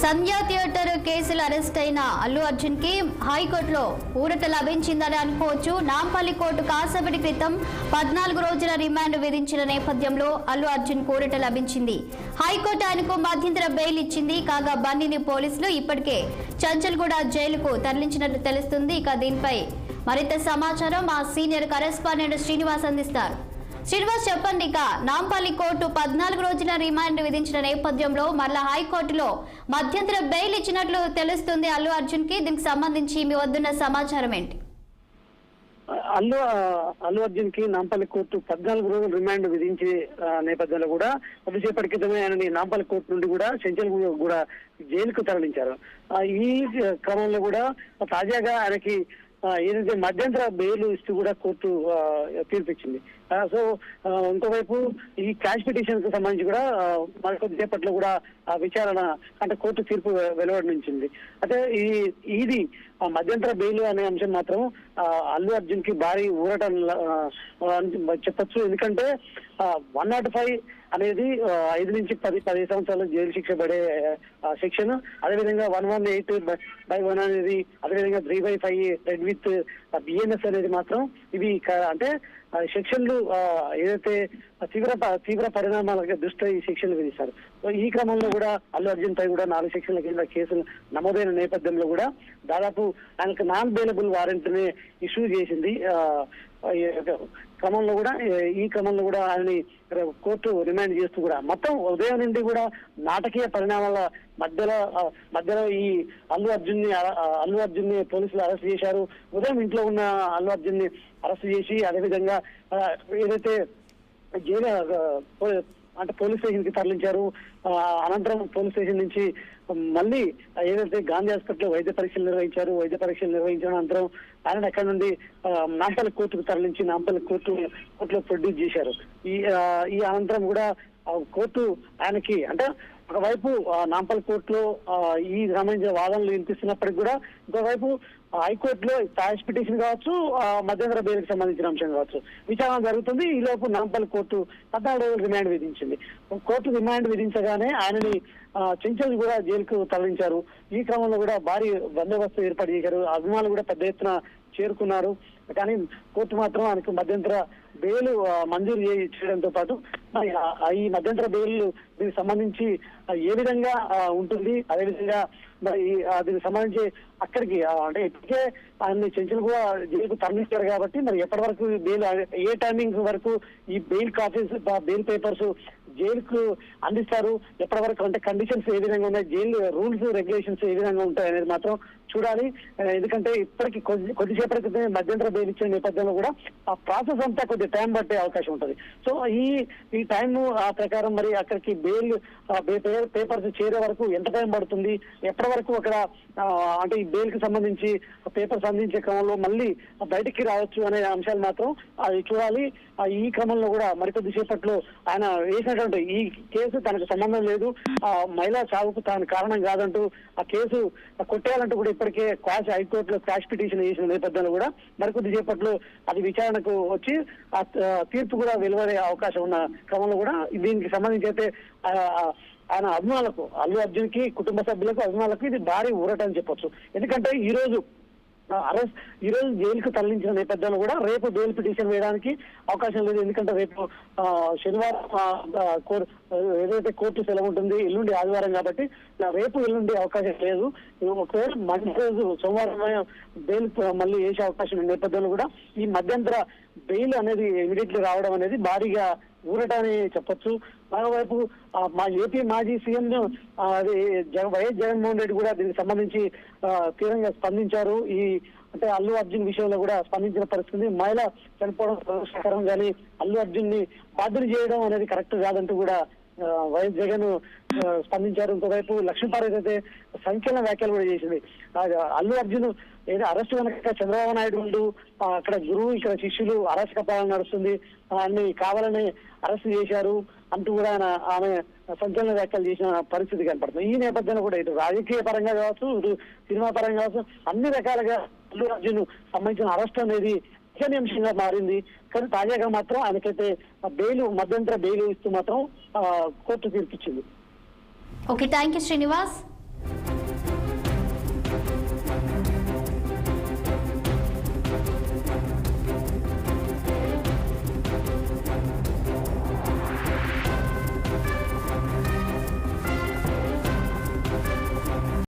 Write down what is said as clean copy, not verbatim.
సంధ్యా theatre కేసులో arrest అయిన అల్లు అర్జున్ కి హైకోర్టులో ఊరట లభించిందని అనుకోవచ్చు. నాంపల్లి కోర్టు కాసేపటి క్రితం 14 రోజుల రిమాండ్ విధించిన నేపథ్యంలో అల్లు అర్జున్ ఊరట లభించింది. హైకోర్టు ఆయనకు మధ్యంతర బెయిల్ ఇచ్చింది. కాగా బండిని పోలీసులు ఇప్పటికే చంచల్గూడ జైలుకు తరలించినట్లు తెలుస్తుంది. ఇక దీనిపై మరింత సమాచారం మా సీనియర్ కరెస్పాండెంట్ శ్రీనివాస్ అందిస్తారు. శ్రీనివాస్, చెప్పండి. ఇక నాంపల్లి కోర్టు 14 రోజుల రిమాండ్ విధించిన నేపథ్యంలో మరలా హైకోర్టులో మధ్యంతర బెయిల్ ఇచ్చినట్లు తెలుస్తుంది అల్లు అర్జున్ కి. దీనికి సంబంధించి మీ వద్దున్న సమాచారం ఏంటి? అల్లు అర్జున్ కి నాంపల్లి కోర్టు 14 రోజులు రిమాండ్ విధించే నేపథ్యంలో కూడా కొద్దిసేపటి క్రితమే ఆయనని నాంపల్లి కోర్టు నుండి కూడా చెంచల్ కూడా జైలుకు తరలించారు. ఈ క్రమంలో కూడా తాజాగా ఆయనకి ఏదైతే మధ్యంతర బెయిల్ ఇస్తూ కూడా కోర్టు తీర్పిచ్చింది. సో ఇంకోవైపు ఈ క్యాష్ పిటిషన్ కు సంబంధించి కూడా మరికొద్దిసేపట్లో కూడా విచారణ అంటే కోర్టు తీర్పు వెలువడించింది. అయితే ఇది మధ్యంతర బెయిల్ అనే అంశం మాత్రం అల్లు అర్జున్ కి భారీ ఊరట చెప్పొచ్చు. ఎందుకంటే 105 అనేది 5 నుంచి 10 సంవత్సరాలు జైలు శిక్ష పడే సెక్షన్. అదేవిధంగా 118/1 అనేది, అదేవిధంగా 3/5 రెడ్ విత్ బిఎన్ఎస్ అనేది మాత్రం ఇవి అంటే సెక్షన్లు ఏదైతే తీవ్ర పరిణామాల దృష్ట్యా ఈ శిక్షలు విధిస్తారు. ఈ క్రమంలో కూడా అల్లు అర్జున్ పై కూడా 4 సెక్షన్ల కింద కేసులు నమోదైన నేపథ్యంలో కూడా దాదాపు ఆయనకు నాన్ బెయిలబుల్ వారెంట్ ని ఇష్యూ చేసింది. ఈ క్రమంలో కూడా ఆయన్ని కోర్టు రిమాండ్ చేస్తూ కూడా మొత్తం ఉదయం నుండి కూడా నాటకీయ పరిణామాల మధ్యలో ఈ అల్లు అర్జున్ ని పోలీసులు అరెస్ట్ చేశారు. ఉదయం ఇంట్లో ఉన్న అల్లు అర్జున్ ని అరెస్ట్ చేసి అదేవిధంగా ఏదైతే జైలు అంటే పోలీస్ స్టేషన్ కి తరలించారు. అనంతరం పోలీస్ స్టేషన్ నుంచి మళ్ళీ ఏదైతే గాంధీ హాస్పిటల్లో వైద్య పరీక్షలు నిర్వహించిన అనంతరం ఆయన అక్కడ నుండి నాంపల్లి కోర్టుకు తరలించి నాంపల్లి కోర్టులో ప్రొడ్యూస్ చేశారు. ఈ అనంతరం కూడా కోర్టు ఆయనకి అంటే ఒకవైపు నాంపల్లి కోర్టులో ఈ సంబంధించిన వాదనలు వినిపిస్తున్నప్పటికీ కూడా ఇంకోవైపు హైకోర్టులో క్యాష్ పిటిషన్ కావచ్చు, మధ్యంతర బెయిల్కి సంబంధించిన అంశం కావచ్చు విచారణ జరుగుతుంది. ఈ లోపు నాంపల్లి కోర్టు 14 రోజులు రిమాండ్ విధించింది. కోర్టు రిమాండ్ విధించగానే ఆయనని చెంచల్ కూడా జైలుకు తరలించారు. ఈ క్రమంలో కూడా భారీ బందోబస్తు ఏర్పాటు చేశారు. అభిమానులు కూడా పెద్ద ఎత్తున చేరుకున్నారు. కానీ కోర్టు మాత్రం ఆయనకు మధ్యంతర బెయిల్ మంజూరు చేయడంతో పాటు ఈ మధ్యంతర బెయిల్ దీనికి సంబంధించి ఏ విధంగా ఉంటుంది, అదేవిధంగా మరి దీనికి సంబంధించి అక్కడికి అంటే ఇప్పటికే ఆయన్ని చెంచల్ కూడా జైలుకు తరలించారు కాబట్టి మరి ఎప్పటి వరకు బెయిల్ ఏ టైమింగ్ వరకు ఈ బెయిల్ కాపీస్ బెయిల్ పేపర్స్ జైలుకు అందిస్తారు, ఎప్పటి వరకు అంటే కండిషన్స్ ఏ విధంగా ఉన్నాయి, జైలు రూల్స్ రెగ్యులేషన్స్ ఏ విధంగా ఉంటాయి అనేది మాత్రం చూడాలి. ఎందుకంటే ఇప్పటికి కొద్దిసేపటి క్రితం మధ్యంతర బెయిల్ ఇచ్చే నేపథ్యంలో కూడా ఆ ప్రాసెస్ అంతా కొద్ది టైం పట్టే అవకాశం ఉంటుంది. సో ఈ టైం ప్రకారం మరి అక్కడికి బెయిల్ పేపర్స్ చేరే వరకు ఎంత టైం పడుతుంది, ఎప్పటి వరకు అక్కడ అంటే ఈ బెయిల్ కి సంబంధించి పేపర్స్ అందించే క్రమంలో మళ్ళీ బయటికి రావచ్చు అనే అంశాలు మాత్రం అది చూడాలి. ఈ క్రమంలో కూడా మరికొద్ది సేపట్లో ఆయన వేసినటువంటి ఈ కేసు తనకు సంబంధం లేదు, మహిళా చావుకు తాను కారణం కాదంటూ ఆ కేసు కొట్టేయాలంటూ కూడా ఇప్పటికే హైకోర్టులో క్వాష్ పిటిషన్ చేసిన నేపథ్యంలో కూడా మరికొద్ది సేపట్లో అది విచారణకు వచ్చి ఆ తీర్పు కూడా వెలువడే అవకాశం ఉన్న క్రమంలో కూడా దీనికి సంబంధించి అయితే ఆయన అభిమానులకు, అల్లు అర్జున్ కి కుటుంబ సభ్యులకు, అభిమానులకు ఇది భారీ ఊరట అని చెప్పొచ్చు. ఎందుకంటే ఈ రోజు జైలుకు తరలించిన నేపథ్యంలో కూడా రేపు బెయిల్ పిటిషన్ వేయడానికి అవకాశం లేదు. ఎందుకంటే రేపు శనివారం ఏదైతే కోర్టు సెలవు ఉంటుంది, ఎల్లుండి ఆదివారం కాబట్టి రేపు ఎల్లుండి అవకాశం లేదు. ఒకవేళ మంచి రోజు సోమవారం బెయిల్ మళ్ళీ వేసే అవకాశం ఉన్న నేపథ్యంలో కూడా ఈ మధ్యంతర బెయిల్ అనేది ఇమీడియట్లీ రావడం అనేది భారీగా ఊరట అని చెప్పొచ్చు. మరోవైపు మా ఏపీ మాజీ సీఎం వైఎస్ జగన్మోహన్ రెడ్డి కూడా దీనికి సంబంధించి తీవ్రంగా స్పందించారు. అంటే అల్లు అర్జున్ విషయంలో కూడా స్పందించిన పరిస్థితి, మహిళ చనిపోవడం ప్రదర్శనకరం కానీ అల్లు అర్జున్ ని బాధ్యులు చేయడం అనేది కరెక్ట్ కాదంటూ కూడా వైఎస్ జగన్ స్పందించారు. ఇంకోవైపు లక్ష్మీపార్వతి అయితే సంచలన వ్యాఖ్యలు కూడా చేసింది. అల్లు అర్జున్ ఏదో అరెస్ట్ కనుక చంద్రబాబు నాయుడు ఉండు, అక్కడ గురువు ఇక్కడ శిష్యులు అరెస్ట్ పాలన నడుస్తుంది, ఆయన్ని కావాలని అరెస్ట్ చేశారు అంటూ కూడా ఆమె సంచలన వ్యాఖ్యలు చేసిన పరిస్థితి కనపడుతుంది. ఈ నేపథ్యంలో కూడా ఇటు రాజకీయ పరంగా కావచ్చు, ఇటు సినిమా పరంగా కావచ్చు, అన్ని రకాలుగా అల్లు అర్జున్ సంబంధించిన అరెస్ట్ అనేది చర్చనీయాంశంగా మారింది. కానీ తాజాగా మాత్రం ఆయనకైతే మధ్యంతర బెయిల్ ఇస్తూ మాత్రం కోర్టు తీర్పిచ్చింది. Okay, thank you Srinivas.